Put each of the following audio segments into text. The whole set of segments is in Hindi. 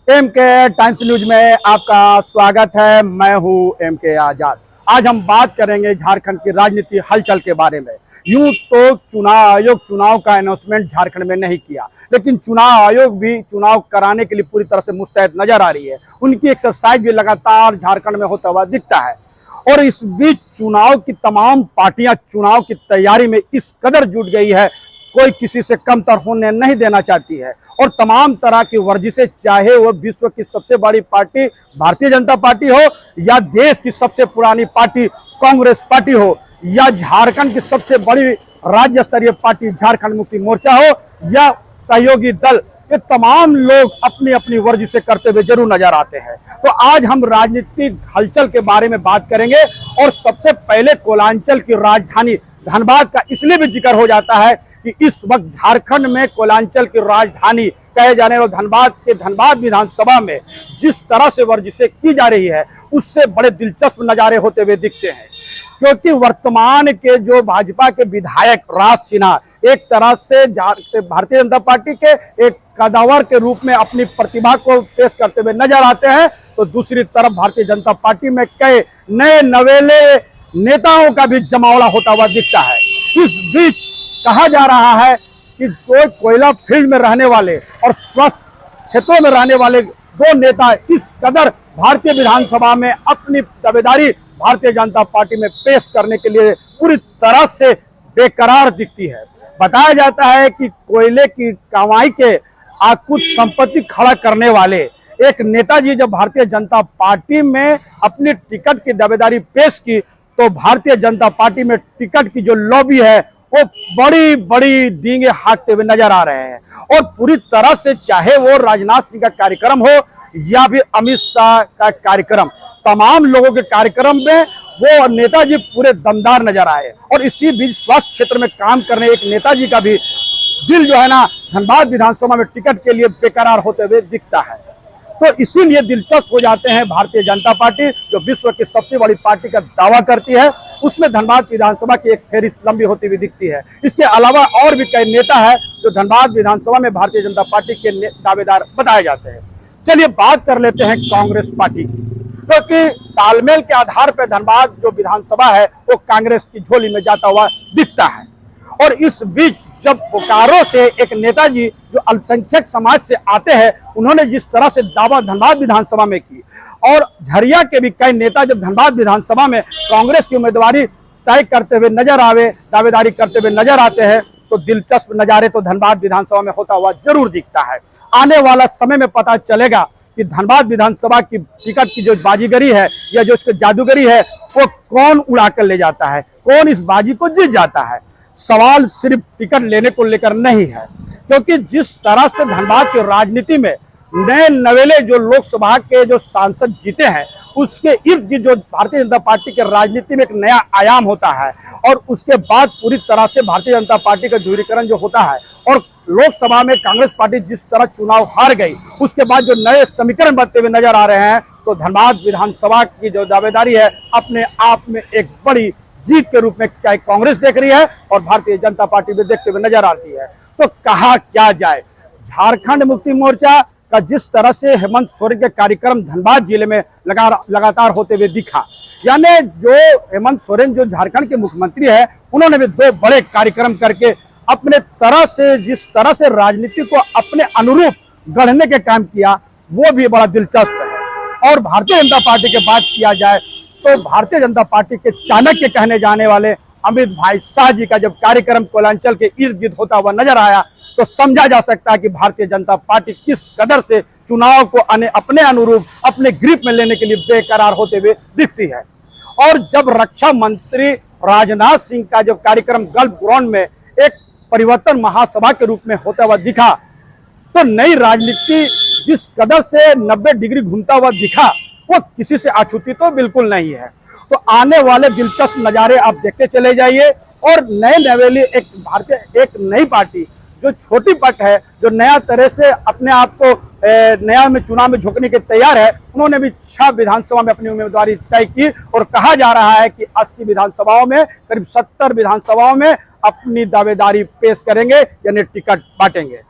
एम के टाइम्स न्यूज में आपका स्वागत है। मैं हूं एम के आजाद। आज हम बात करेंगे झारखंड की राजनीति हलचल के बारे में। यूं तो चुनाव आयोग चुनाव का अनाउंसमेंट झारखंड में नहीं किया, लेकिन चुनाव आयोग भी चुनाव कराने के लिए पूरी तरह से मुस्तैद नजर आ रही है। उनकी एक्सरसाइज भी लगातार झारखंड में होता हुआ दिखता है। और इस बीच चुनाव की तमाम पार्टियां चुनाव की तैयारी में इस कदर जुट गई है, कोई किसी से कमतर होने नहीं देना चाहती है। और तमाम तरह की वर्जिशें, चाहे वो विश्व की सबसे बड़ी पार्टी भारतीय जनता पार्टी हो, या देश की सबसे पुरानी पार्टी कांग्रेस पार्टी हो, या झारखंड की सबसे बड़ी राज्य स्तरीय पार्टी झारखंड मुक्ति मोर्चा हो, या सहयोगी दल, ये तमाम लोग अपनी अपनी वर्जिशें करते हुए जरूर नजर आते हैं। तो आज हम राजनीतिक हलचल के बारे में बात करेंगे। और सबसे पहले कोलांचल की राजधानी धनबाद का इसलिए भी जिक्र हो जाता है कि इस वक्त झारखंड में कोलांचल की राजधानी कहे जाने वाले धनबाद विधानसभा में जिस तरह से वर्जिशें की जा रही है, उससे बड़े दिलचस्प नजारे होते हुए दिखते हैं। क्योंकि वर्तमान के जो भाजपा के विधायक राज सिन्हा एक तरह से भारतीय जनता पार्टी के एक कदावर के रूप में अपनी प्रतिभा को पेश करते हुए नजर आते हैं, तो दूसरी तरफ भारतीय जनता पार्टी में कई नए नवेले नेताओं का भी जमावड़ा होता हुआ दिखता है। इस बीच कहा जा रहा है कि जो कोयला फील्ड में रहने वाले और स्वस्थ क्षेत्रों में रहने वाले दो नेता इस कदर भारतीय विधानसभा में अपनी दावेदारी भारतीय जनता पार्टी में पेश करने के लिए पूरी तरह से बेकरार दिखती है। बताया जाता है कि कोयले की कमाई के कुछ संपत्ति खड़ा करने वाले एक नेताजी जब भारतीय जनता पार्टी में अपनी टिकट की दावेदारी पेश की, तो भारतीय जनता पार्टी में टिकट की जो लॉबी है वो बड़ी बड़ी डींगे हाँकते हुए नजर आ रहे हैं। और पूरी तरह से चाहे वो राजनाथ सिंह का कार्यक्रम हो या फिर अमित शाह का कार्यक्रम, तमाम लोगों के कार्यक्रम में वो नेताजी पूरे दमदार नजर आए। और इसी बीच स्वास्थ्य क्षेत्र में काम करने एक नेताजी का भी दिल जो है ना धनबाद विधानसभा में टिकट के लिए बेकरार होते हुए दिखता है। तो इसीलिए दिलचस्प हो जाते हैं भारतीय जनता पार्टी, जो विश्व की सबसे बड़ी पार्टी का दावा करती है, उसमें धनबाद विधानसभा की एक फेरिस्त लंबी होती हुई दिखती है। इसके अलावा और भी कई नेता है जो धनबाद विधानसभा में भारतीय जनता पार्टी के दावेदार बताए जाते हैं। चलिए बात कर लेते हैं कांग्रेस पार्टी की, क्योंकि तालमेल के आधार पर धनबाद जो विधानसभा है वो कांग्रेस की झोली में जाता हुआ दिखता है। और इस बीच जब बोकारो से एक नेताजी जो अल्पसंख्यक समाज से आते हैं, उन्होंने जिस तरह से दावा धनबाद विधानसभा में की, और झरिया के भी कई नेता जब धनबाद विधानसभा में कांग्रेस की उम्मीदवारी तय करते हुए नजर आवे, दावेदारी करते हुए नजर आते हैं, तो दिलचस्प नजारे तो धनबाद विधानसभा में होता हुआ जरूर दिखता है। आने वाला समय में पता चलेगा कि धनबाद विधानसभा की टिकट की जो बाजीगरी है या जो उसकी जादूगरी है, वो कौन उड़ा कर ले जाता है, कौन इस बाजी को जीत जाता है। सवाल सिर्फ टिकट लेने को लेकर नहीं है, क्योंकि जिस तरह से धनबाद की राजनीति में नए नवेले जो लोकसभा के जो सांसद जीते हैं, उसके इर्द गिर्द जो भारतीय जनता पार्टी के राजनीति में एक नया आयाम होता है। और उसके बाद पूरी तरह से भारतीय जनता पार्टी का ध्रुवीकरण जो होता है, और लोकसभा में कांग्रेस पार्टी जिस तरह चुनाव हार गई, उसके बाद जो नए समीकरण बनते हुए नजर आ रहे हैं, तो धनबाद विधानसभा की जो दावेदारी है अपने आप में एक बड़ी जीत के रूप में चाहे कांग्रेस देख रही है और भारतीय जनता पार्टी भी देखते हुए नजर आती है। तो कहा क्या जाए, झारखंड मुक्ति मोर्चा का जिस तरह से हेमंत सोरेन के कार्यक्रम धनबाद जिले में लगातार होते हुए दिखा, यानी जो हेमंत सोरेन जो झारखंड के मुख्यमंत्री है, उन्होंने भी दो बड़े कार्यक्रम करके अपने तरह से जिस तरह से राजनीति को अपने अनुरूप गढ़ने के काम किया, वो भी बड़ा दिलचस्प है। और भारतीय जनता पार्टी की बात किया जाए तो भारतीय जनता पार्टी के चाणक्य कहने जाने वाले अमित भाई शाह जी का जब कार्यक्रम कोलांचल के इर्द गिर्द होता हुआ नजर आया, तो समझा जा सकता है कि भारतीय जनता पार्टी किस कदर से चुनाव को अपने अनुरूप अपने ग्रिप में लेने के लिए बेकरार होते हुए दिखती है। और जब रक्षा मंत्री राजनाथ सिंह का जब कार्यक्रम गल्फ ग्राउंड में एक परिवर्तन महासभा के रूप में होता हुआ दिखा, तो नई राजनीति जिस कदर से 90 डिग्री घूमता हुआ दिखा, वो किसी से अछूती तो बिल्कुल नहीं है। तो आने वाले दिलचस्प नजारे आप देखते चले जाइए। और नए नवेली एक नई पार्टी जो छोटी पट है, जो नया तरह से अपने आप को नया में चुनाव में झोंकने के तैयार है, उन्होंने भी 6 विधानसभा में अपनी उम्मीदवारी तय की। और कहा जा रहा है कि 80 विधानसभाओं में करीब 70 विधानसभाओं में अपनी दावेदारी पेश करेंगे, यानी टिकट बांटेंगे।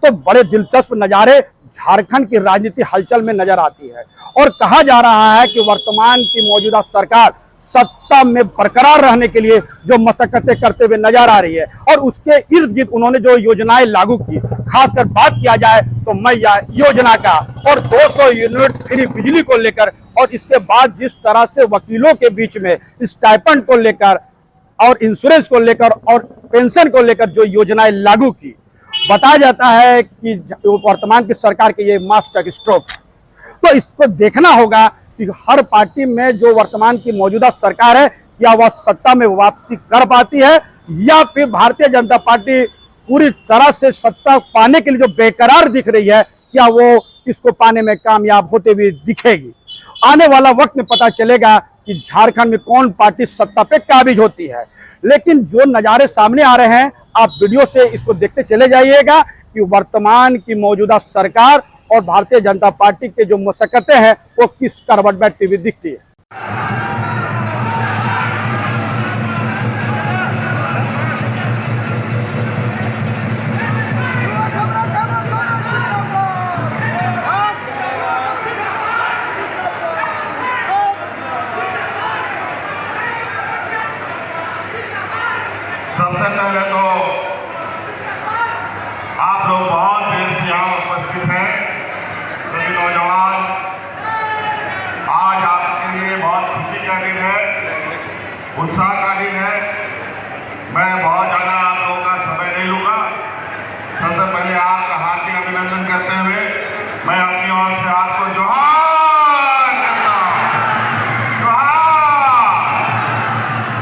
तो बड़े दिलचस्प नजारे झारखंड की राजनीति हलचल में नजर आती है। और कहा जा रहा है कि वर्तमान की मौजूदा सरकार सत्ता में बरकरार रहने के लिए जो मशक्कतें करते हुए नजर आ रही है और उसके इर्द गिर्द उन्होंने जो योजनाएं लागू की, खासकर बात किया जाए तो मैया योजना का और 200 यूनिट फ्री बिजली को लेकर, और इसके बाद जिस तरह से वकीलों के बीच में स्टाइपेंड को लेकर और इंश्योरेंस को लेकर और पेंशन को लेकर जो योजनाएं लागू की, बताया जाता है कि वर्तमान की सरकार के ये मास्टर स्ट्रोक। तो इसको देखना होगा कि हर पार्टी में जो वर्तमान की मौजूदा सरकार है, क्या वह सत्ता में वापसी कर पाती है या फिर भारतीय जनता पार्टी पूरी तरह से सत्ता पाने के लिए जो बेकरार दिख रही है, क्या वो इसको पाने में कामयाब होते हुए दिखेगी। आने वाला वक्त में पता चलेगा कि झारखंड में कौन पार्टी सत्ता पे काबिज होती है। लेकिन जो नज़ारे सामने आ रहे हैं, आप वीडियो से इसको देखते चले जाइएगा कि वर्तमान की मौजूदा सरकार और भारतीय जनता पार्टी के जो मशक्कतें हैं वो किस करवट बैठती हुई दिखती है। सबसे पहले तो आप लोग बहुत देर से यहाँ उपस्थित हैं, सभी नौजवान। आज आपके लिए बहुत खुशी का दिन है, उत्साह का दिन है। मैं बहुत ज़्यादा आप लोगों का समय नहीं लूँगा। सबसे पहले आपका हार्दिक अभिनंदन करते हुए मैं अपनी ओर से आपको जोहार करता हूँ। जोहार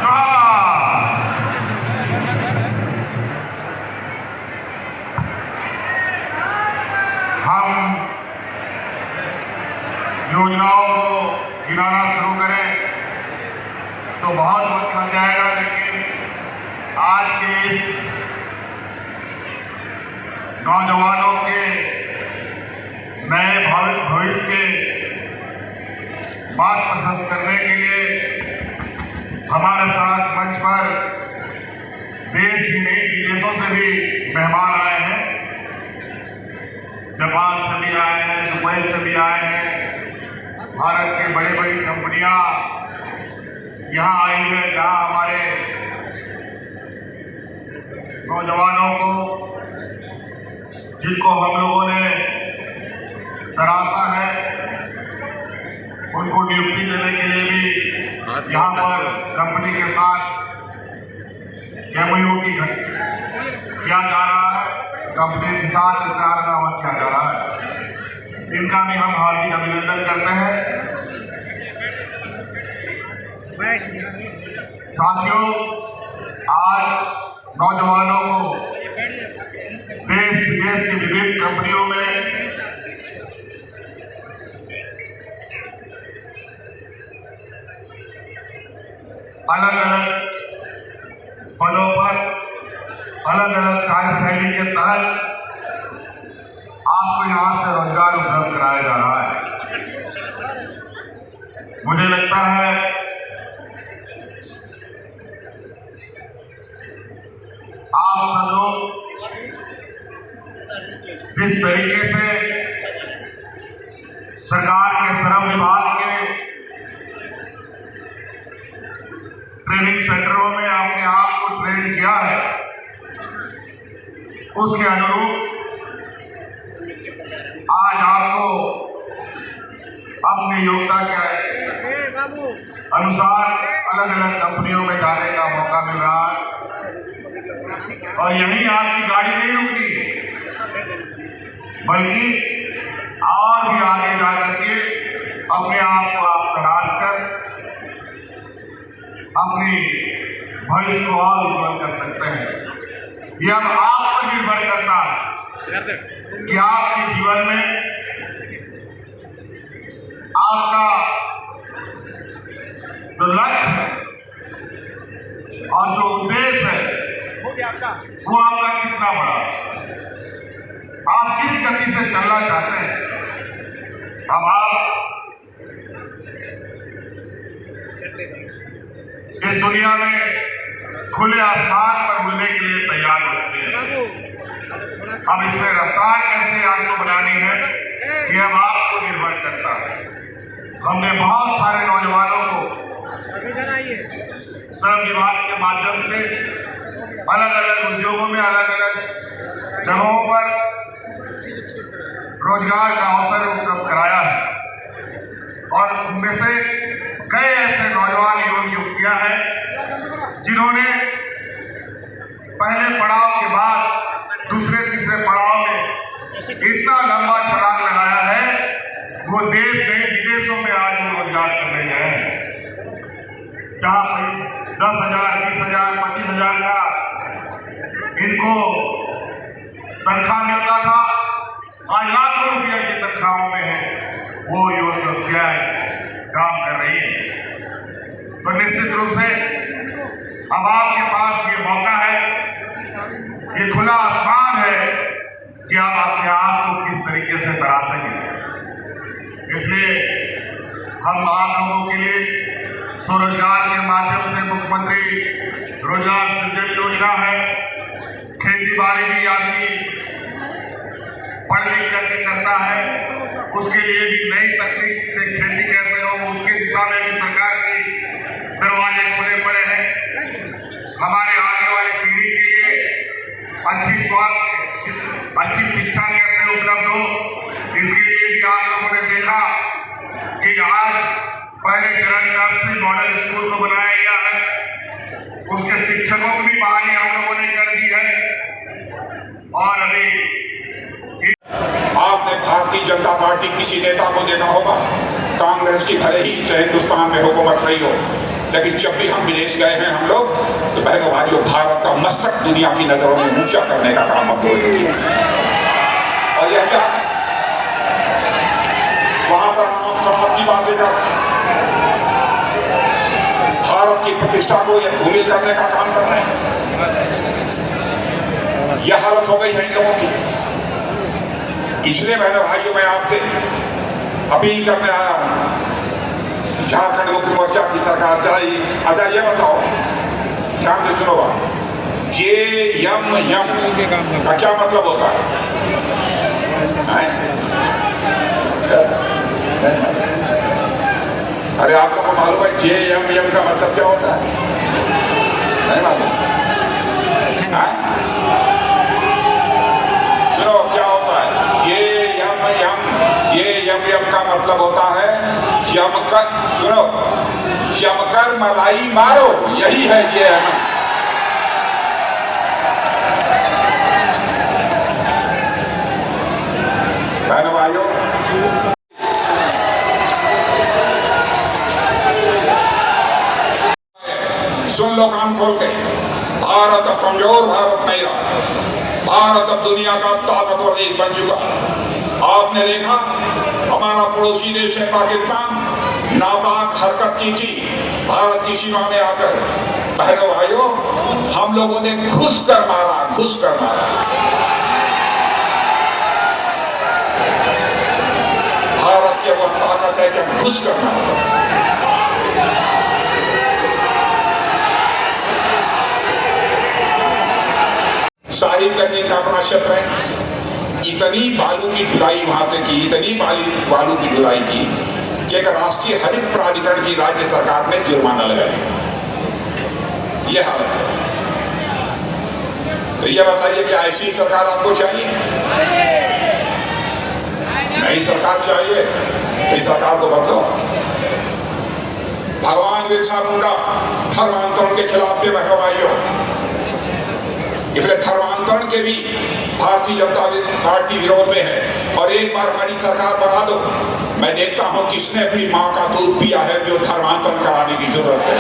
जोहार। हम योजनाओं को गिनाना शुरू करें तो बहुत वक्त लग जाएगा, लेकिन आज के इस नौजवानों के नए भविष्य के बात प्रशस्त करने के लिए हमारे साथ मंच पर देश ही नहीं विदेशों से भी मेहमान आए हैं। जापान से भी आए हैं, दुबई से भी आए हैं। भारत के बड़ी बड़ी कंपनियां यहाँ आई है, जहाँ हमारे नौजवानों को, जिनको हम लोगों ने तराशा है, उनको नियुक्ति देने के लिए भी यहाँ पर कंपनी के साथ MOU किया जा रहा है, कंपनी के साथ करारनामा किया जा रहा है। इनका भी हम हार्दिक अभिनंदन करते हैं। साथियों, आज नौजवानों को देश विदेश की विभिन्न कंपनियों में अलग अलग पदों पर अलग अलग कार्यशैली के तहत आपको यहाँ से रोजगार उपलब्ध कराया जा रहा है। मुझे लगता है आप सब लोग जिस तरीके से सरकार के श्रम विभाग के ट्रेनिंग सेंटरों में आपने आप को ट्रेन किया है, उसके अनुरूप आज आपको अपनी योग्यता के अनुसार अलग अलग कंपनियों में जाने का मौका मिल रहा है। और यहीं आपकी गाड़ी नहीं रुकती, बल्कि और भी आगे जाकर के अपने आप को आप तराश कर अपनी भविष्य को और उज्जवल कर सकते हैं। यह अब आप पर निर्भर करता है कि आपके जीवन में आपका जो लक्ष्य है और जो उद्देश्य है वो आपका कितना बड़ा, आप किस गति से चलना चाहते हैं। अब आप इस दुनिया में खुले आसमान पर उड़ने के लिए तैयार हो चुके हैं। अब इसमें रफ्तार कैसे आपको बनानी है ये अब आपको निर्भर करता है। हमने बहुत सारे नौजवानों को श्रम विभाग के माध्यम से अलग अलग उद्योगों में अलग अलग जगहों पर रोजगार का अवसर उपलब्ध कराया है और उनमें से कई ऐसे नौजवान युवक युवतियां हैं जिन्होंने पहले पड़ाव के बाद दूसरे तीसरे पड़ाव में इतना लंबा छलांग लगाया है वो देश नहीं विदेशों में आज वो रोजगार करने गए हैं। जहाँ 10,000, 20,000, 25,000 का इनको तनख्वाह मिलता था, आज लाखों रुपया की तनख्वाहों में है वो युवक युवतियां काम कर रही है। तो निश्चित रूप से अब आपके पास ये मौका है, ये खुला आसमान है कि आप अपने आप को किस तरीके से तरा सकें। इसलिए हम आप लोगों के लिए स्वरोजगार के माध्यम से मुख्यमंत्री रोजगार सृजन योजना है। खेती बाड़ी भी आदमी पढ़ लिख करके करता है, उसके लिए भी नई तकनीक से खेती कैसे हो उसके दिशा में भी सरकार के दरवाजे खुले पड़े हैं। हमारे आने वाली पीढ़ी के लिए अच्छी स्वास्थ्य, अच्छी शिक्षा कैसे उपलब्ध हो इसके लिए भी आप लोगों ने देखा कि आज पहले चरण में 80 मॉडल स्कूल को बनाया गया है, उसके शिक्षकों की भी बहाली हम लोगों ने कर दी है। और अभी आपने भारतीय जनता पार्टी किसी नेता को देखा होगा, कांग्रेस की भले ही से हिंदुस्तान में हुकूमत रही हो, लेकिन जब भी हम विदेश गए हैं हम लोग तो बहनों भाइयों भारत का मस्तक दुनिया की नजरों में ऊंचा करने का काम हम लोगों ने किया। और यह क्या है, वहां पर आप समाज की बातें कर रहे हैं, भारत की प्रतिष्ठा को यह धूमिल करने का काम कर रहे हैं। यह हालत हो गई है इन लोगों की। इसलिए बहनों भाइयों मैं आपसे अपील करने आया हूं, झारखंड मुक्ति मोर्चा की सरकार चलाई। अच्छा ये बताओ, ध्यान से सुनो बात, JMM का क्या मतलब होता है? अरे आप लोगों को मालूम है JMM का मतलब क्या होता है? नहीं मालूम? सुनो क्या होता है JMM का मतलब होता है जमकर, सुनो, जमकर मलाई मारो, यही है JMM। बहनों भाइयों, सुन लो कान खोल के, भारत अब कमजोर भारत नहीं रहा, भारत अब दुनिया का ताकतवर देश बन चुका। आपने देखा हमारा पड़ोसी देश है पाकिस्तान, नापाक हरकत की थी भारत की सीमा में आकर। बहनों भाइयों, हम लोगों ने घुस कर मारा। भारत की वह ताकत है कि घुस कर मारा। साहिबगंज का अपना क्षेत्र है, इतनी बालू की ढुलाई वहां से की, इतनी बालू की ढुलाई की कि एक राष्ट्रीय हरित प्राधिकरण की राज्य सरकार ने जुर्माना लगाया। यह हालत है। तो यह बताइए कि ऐसी सरकार आपको चाहिए? नई सरकार चाहिए तो इस सरकार को बदलो। भगवान बिरसा मुंडा धर्मांतरण के खिलाफ थे बहनों भाइयों, इसलिए धर्मांतरण के भी भारतीय जनता पार्टी विरोध में है। और एक बार हमारी सरकार बना दो, मैं देखता हूं किसने अपनी मां का दूध पिया है जो धर्मांतरण कराने की जरूरत है।